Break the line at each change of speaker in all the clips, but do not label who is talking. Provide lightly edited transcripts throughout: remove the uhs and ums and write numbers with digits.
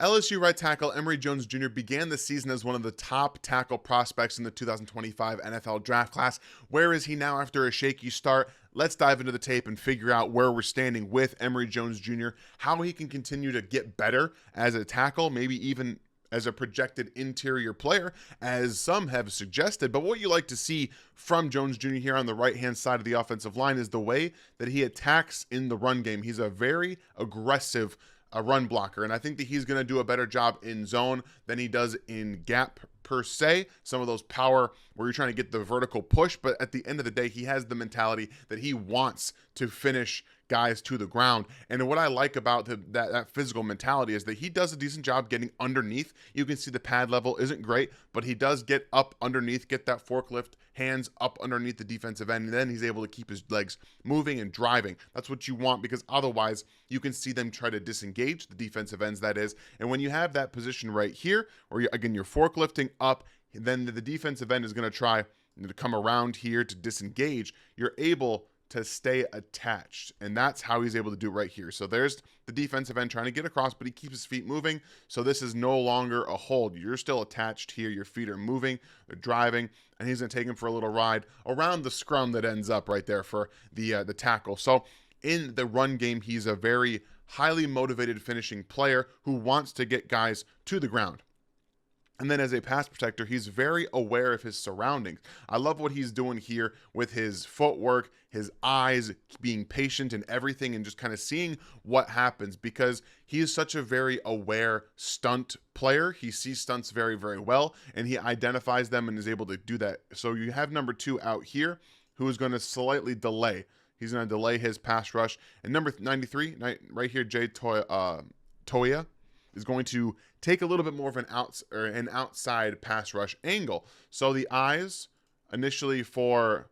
LSU right tackle Emery Jones Jr. began the season as one of the top tackle prospects in the 2025 NFL draft class. Where is he now after a shaky start? Let's dive into the tape and figure out where we're standing with Emery Jones Jr., how he can continue to get better as a tackle, maybe even as a projected interior player, as some have suggested. But what you like to see from Jones Jr. here on the right-hand side of the offensive line is the way that he attacks in the run game. He's a very aggressive run blocker, and I think that he's going to do a better job in zone than he does in gap per se. Some of those power where you're trying to get the vertical push, but at the end of the day, he has the mentality that he wants to finish guys to the ground. And what I like about that physical mentality is that he does a decent job getting underneath. You can see the pad level isn't great, but he does get up underneath, get that forklift hands up underneath the defensive end, and then he's able to keep his legs moving and driving. That's what you want, because otherwise you can see them try to disengage the defensive ends, that is. And when you have that position right here, or again, you're forklifting up, then the defensive end is going to try to come around here to disengage. You're able to stay attached, and that's how he's able to do it right here. So there's the defensive end trying to get across, but he keeps his feet moving, so this is no longer a hold. You're still attached here. Your feet are moving, they're driving, and he's going to take him for a little ride around the scrum that ends up right there for the tackle. So in the run game, he's a very highly motivated finishing player who wants to get guys to the ground. And then as a pass protector, he's very aware of his surroundings. I love what he's doing here with his footwork, his eyes, being patient and everything, and just kind of seeing what happens, because he is such a very aware stunt player. He sees stunts very, very well, and he identifies them and is able to do that. So you have number 2 out here, who is going to slightly delay. He's going to delay his pass rush. And number 93, right here, Jay Toya, is going to take a little bit more of an outside pass rush angle. So the eyes initially for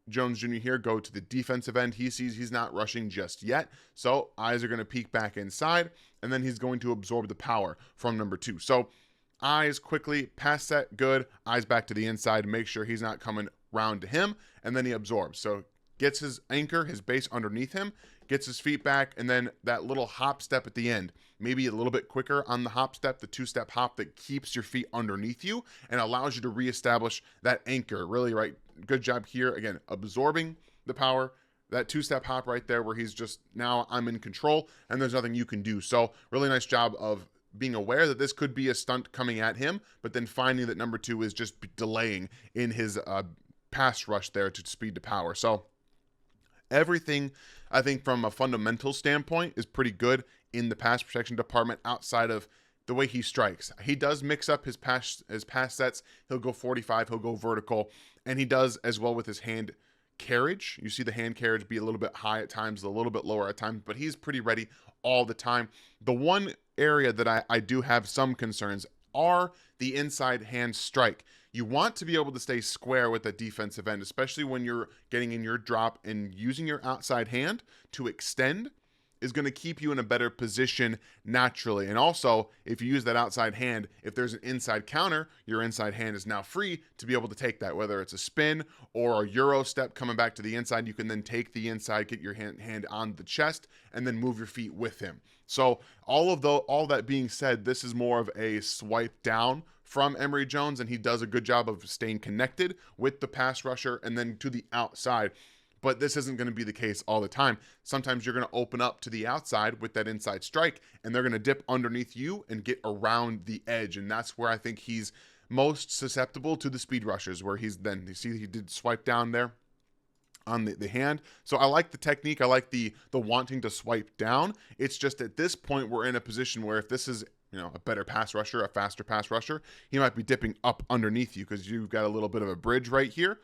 Jones Jr. here go to the defensive end. He sees he's not rushing just yet, so eyes are going to peek back inside, and then he's going to absorb the power from number 2. So eyes quickly, pass set, good, eyes back to the inside, make sure he's not coming round to him, and then he absorbs. So gets his anchor, his base underneath him, gets his feet back, and then that little hop step at the end, maybe a little bit quicker on the hop step, the 2-step hop that keeps your feet underneath you and allows you to reestablish that anchor. Really, right, good job here. Again, absorbing the power, that 2-step hop right there where he's just, now I'm in control and there's nothing you can do. So really nice job of being aware that this could be a stunt coming at him, but then finding that number 2 is just delaying in his pass rush there to speed to power. So everything, I think, from a fundamental standpoint is pretty good in the pass protection department outside of the way he strikes. He does mix up his pass sets. He'll go 45, he'll go vertical, and he does as well with his hand carriage. You see the hand carriage be a little bit high at times, a little bit lower at times, but he's pretty ready all the time. The one area that I do have some concerns are the inside hand strike. You want to be able to stay square with the defensive end, especially when you're getting in your drop, and using your outside hand to extend is going to keep you in a better position naturally. And also, if you use that outside hand, if there's an inside counter, your inside hand is now free to be able to take that, whether it's a spin or a Euro step coming back to the inside. You can then take the inside, get your hand on the chest, and then move your feet with him. So all that being said, this is more of a swipe down from Emery Jones, and he does a good job of staying connected with the pass rusher and then to the outside. But this isn't going to be the case all the time. Sometimes you're going to open up to the outside with that inside strike, and they're going to dip underneath you and get around the edge. And that's where I think he's most susceptible to the speed rushers, where he's then, you see he did swipe down there on the hand. So I like the technique. I like the wanting to swipe down. It's just at this point, we're in a position where if this is, a better pass rusher, a faster pass rusher, he might be dipping up underneath you because you've got a little bit of a bridge right here.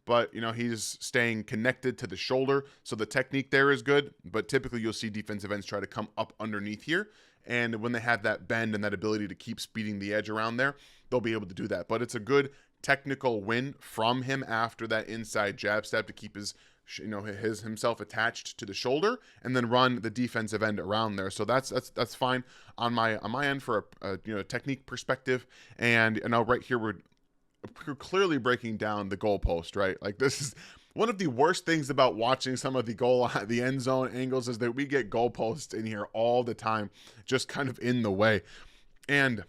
But, he's staying connected to the shoulder. So the technique there is good. But typically you'll see defensive ends try to come up underneath here. And when they have that bend and that ability to keep speeding the edge around there, they'll be able to do that. But it's a good technical win from him after that inside jab step to keep himself attached to the shoulder and then run the defensive end around there. So that's fine on my end for a technique perspective. And right here we're clearly breaking down the goalpost, right? Like this is One of the worst things about watching some of the end zone angles is that we get goalposts in here all the time, just kind of in the way. And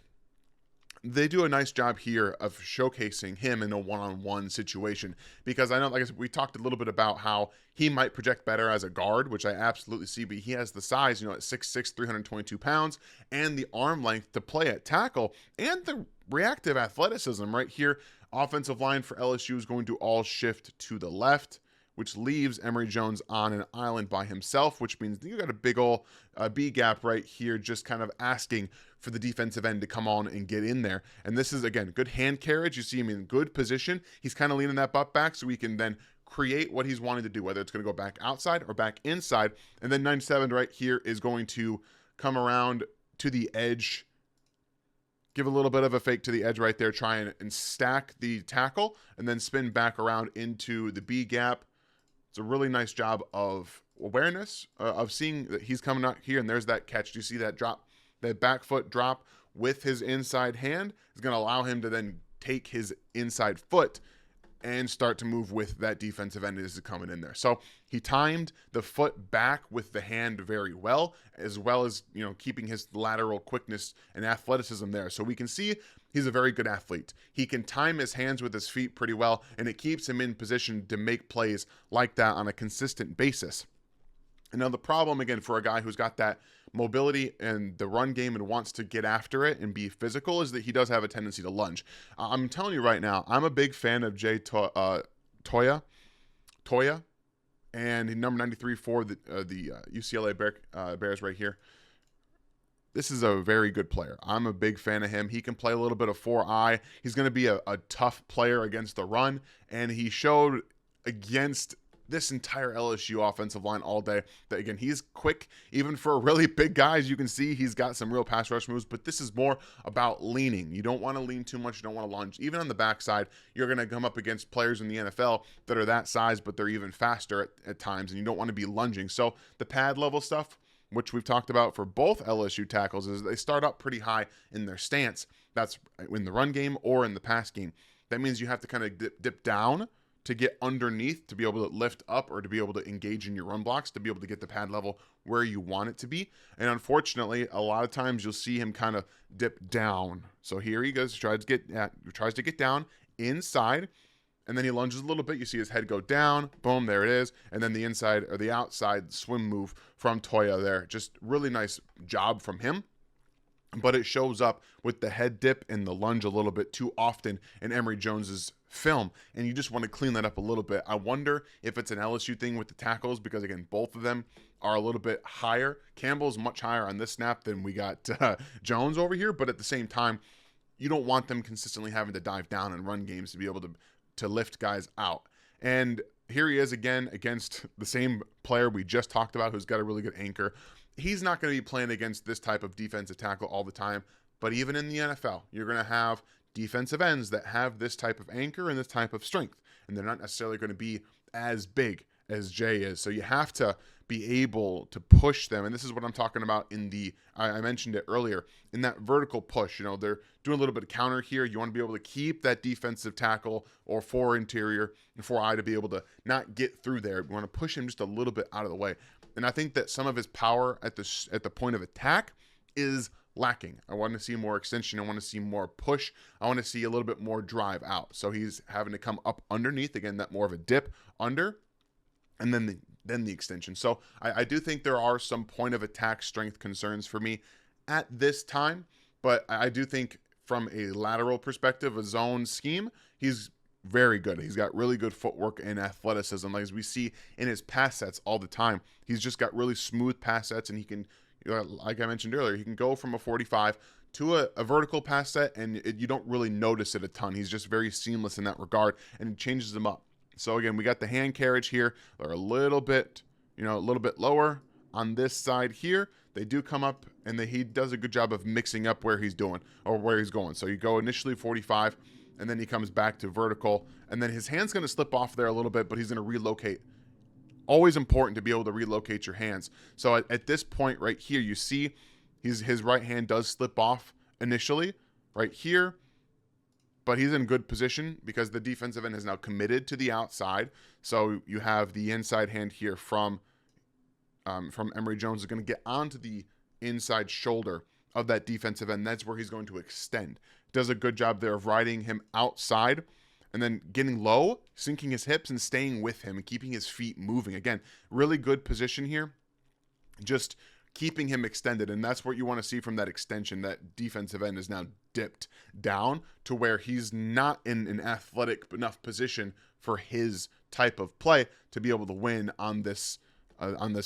they do a nice job here of showcasing him in a one-on-one situation, because I know, like I said, we talked a little bit about how he might project better as a guard, which I absolutely see, but he has the size, at 6'6", 322 pounds, and the arm length to play at tackle, and the reactive athleticism right here. Offensive line for LSU is going to all shift to the left, which leaves Emery Jones on an island by himself, which means you got a big ol' B gap right here, just kind of asking for the defensive end to come on and get in there. And this is, again, good hand carriage. You see him in good position. He's kind of leaning that butt back so he can then create what he's wanting to do, whether it's going to go back outside or back inside. And then 97 right here is going to come around to the edge, give a little bit of a fake to the edge right there, try and stack the tackle, and then spin back around into the B gap. It's a really nice job of awareness, of seeing that he's coming out here, and there's that catch. Do you see that drop? That back foot drop with his inside hand is going to allow him to then take his inside foot and start to move with that defensive end as coming in there. So he timed the foot back with the hand very well as keeping his lateral quickness and athleticism there. So we can see he's a very good athlete. He can time his hands with his feet pretty well, and it keeps him in position to make plays like that on a consistent basis. And now the problem, again, for a guy who's got that mobility and the run game and wants to get after it and be physical, is that he does have a tendency to lunge. I'm telling you right now, I'm a big fan of Toya, and number 93 for the UCLA Bears right here. This is a very good player. I'm a big fan of him. He can play a little bit of 4-eye. He's going to be a tough player against the run, and he showed against this entire LSU offensive line all day that, again, he's quick. Even for really big guys, you can see he's got some real pass rush moves, but this is more about leaning. You don't want to lean too much. You don't want to lunge. Even on the backside, you're going to come up against players in the NFL that are that size, but they're even faster at times, and you don't want to be lunging. So the pad level stuff, which we've talked about for both LSU tackles, is they start up pretty high in their stance. That's in the run game or in the pass game. That means you have to kind of dip down to get underneath, to be able to lift up, or to be able to engage in your run blocks, to be able to get the pad level where you want it to be. And unfortunately, a lot of times you'll see him kind of dip down. So here he goes, tries to get down inside, and then he lunges a little bit. You see his head go down, boom, there it is. And then the inside or the outside swim move from Toya there. Just really nice job from him. But it shows up with the head dip and the lunge a little bit too often in Emery Jones's film, and you just want to clean that up a little bit. I wonder if it's an LSU thing with the tackles, because, again, both of them are a little bit higher. Campbell's much higher on this snap than we got Jones over here, but at the same time, you don't want them consistently having to dive down and run games to be able to lift guys out. And here he is again against the same player we just talked about, who's got a really good anchor. He's not going to be playing against this type of defensive tackle all the time, but even in the NFL, you're going to have defensive ends that have this type of anchor and this type of strength, and they're not necessarily going to be as big as Jay is. So you have to be able to push them, and this is what I'm talking about in I mentioned it earlier, in that vertical push. They're doing a little bit of counter here. You want to be able to keep that defensive tackle or 4 interior and 4-eye to be able to not get through there. You want to push him just a little bit out of the way. And I think that some of his power at the point of attack is lacking. I want to see more extension. I want to see more push. I want to see a little bit more drive out. So he's having to come up underneath, again, that more of a dip under, and then the extension. So I do think there are some point of attack strength concerns for me at this time, but I do think from a lateral perspective, a zone scheme, he's very good. He's got really good footwork and athleticism, like as we see in his pass sets all the time. He's just got really smooth pass sets, and he can, like I mentioned earlier, he can go from a 45 to a vertical pass set, and you don't really notice it a ton. He's just very seamless in that regard, and it changes them up. So again, we got the hand carriage here. They're a little bit lower on this side here. They do come up, and he does a good job of mixing up where he's doing or where he's going. So you go initially 45, and then he comes back to vertical, and then his hand's going to slip off there a little bit, but he's going to relocate. Always important to be able to relocate your hands. So at this point right here, you see his right hand does slip off initially right here. but he's in good position because the defensive end is now committed to the outside. So you have the inside hand here from Emery Jones is going to get onto the inside shoulder of that defensive end. That's where he's going to extend. Does a good job there of riding him outside and then getting low, sinking his hips and staying with him and keeping his feet moving. Again, really good position here. Just keeping him extended, and that's what you want to see from that extension. That defensive end is now dipped down to where he's not in an athletic enough position for his type of play to be able to win on this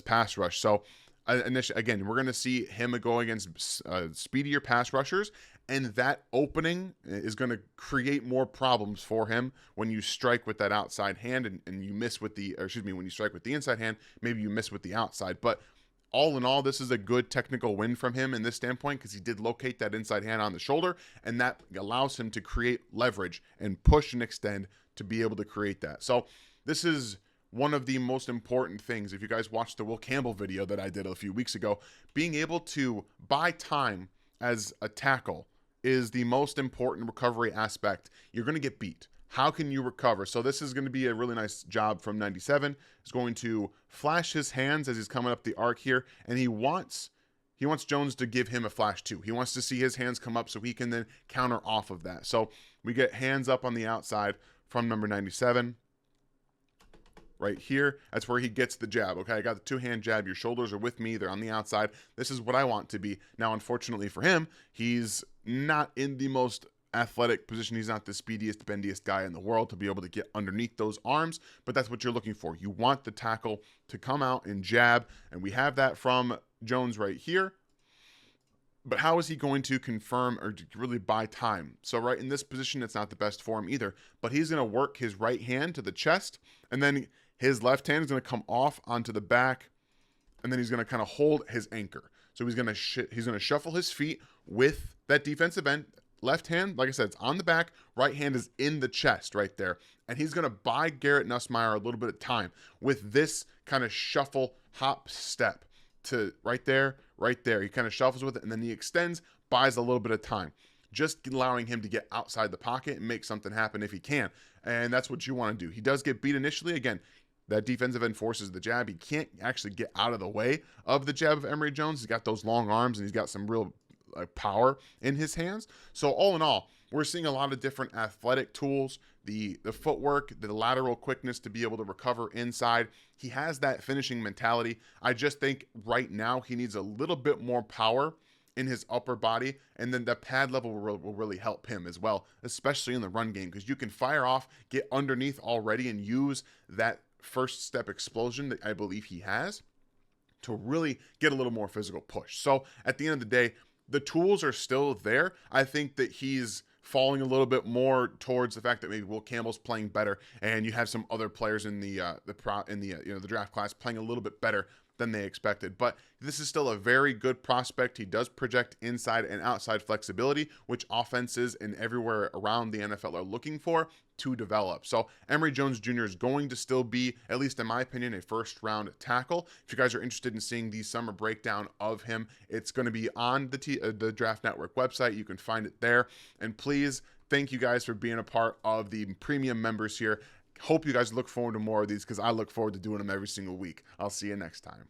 pass rush. So again, we're going to see him go against speedier pass rushers, and that opening is going to create more problems for him when you strike with that outside hand and you miss with when you strike with the inside hand, maybe you miss with the outside. But all in all, this is a good technical win from him in this standpoint because he did locate that inside hand on the shoulder, and that allows him to create leverage and push and extend to be able to create that. So this is one of the most important things. If you guys watched the Will Campbell video that I did a few weeks ago, being able to buy time as a tackle is the most important recovery aspect. You're going to get beat. How can you recover? So this is going to be a really nice job from 97. He's going to flash his hands as he's coming up the arc here, and he wants Jones to give him a flash too. He wants to see his hands come up so he can then counter off of that. So we get hands up on the outside from number 97. Right here, that's where he gets the jab. Okay, I got the two-hand jab. Your shoulders are with me. They're on the outside. This is what I want to be. Now, unfortunately for him, he's not in the most athletic position. He's not the speediest, bendiest guy in the world to be able to get underneath those arms, but that's what you're looking for. You want the tackle to come out and jab, and we have that from Jones right here. But how is he going to confirm or to really buy time? So right in this position, it's not the best for him either, but he's going to work his right hand to the chest, and then his left hand is going to come off onto the back, and then he's going to kind of hold his anchor. So he's going to shuffle his feet with that defensive end. Left hand, like I said, it's on the back. Right hand is in the chest right there. And he's going to buy Garrett Nussmeier a little bit of time with this kind of shuffle hop step to right there, right there. He kind of shuffles with it, and then he extends, buys a little bit of time, just allowing him to get outside the pocket and make something happen if he can. And that's what you want to do. He does get beat initially. Again, that defensive end forces the jab. He can't actually get out of the way of the jab of Emery Jones. He's got those long arms, and he's got some real power in his hands. So all in all, we're seeing a lot of different athletic tools, the footwork, the lateral quickness to be able to recover inside. He has that finishing mentality. I just think right now he needs a little bit more power in his upper body, and then the pad level will really help him as well, especially in the run game, because you can fire off, get underneath already, and use that first step explosion that I believe he has to really get a little more physical push. So at the end of the day, the tools are still there. I think that he's falling a little bit more towards the fact that maybe Will Campbell's playing better, and you have some other players in the draft class playing a little bit better than they expected. But this is still a very good prospect. He does project inside and outside flexibility, which offenses and everywhere around the NFL are looking for to develop. So Emery Jones Jr. is going to still be, at least in my opinion, a first-round tackle. If you guys are interested in seeing the summer breakdown of him, it's going to be on the Draft Network website. You can find it there. And please, thank you guys for being a part of the premium members here. Hope you guys look forward to more of these because I look forward to doing them every single week. I'll see you next time.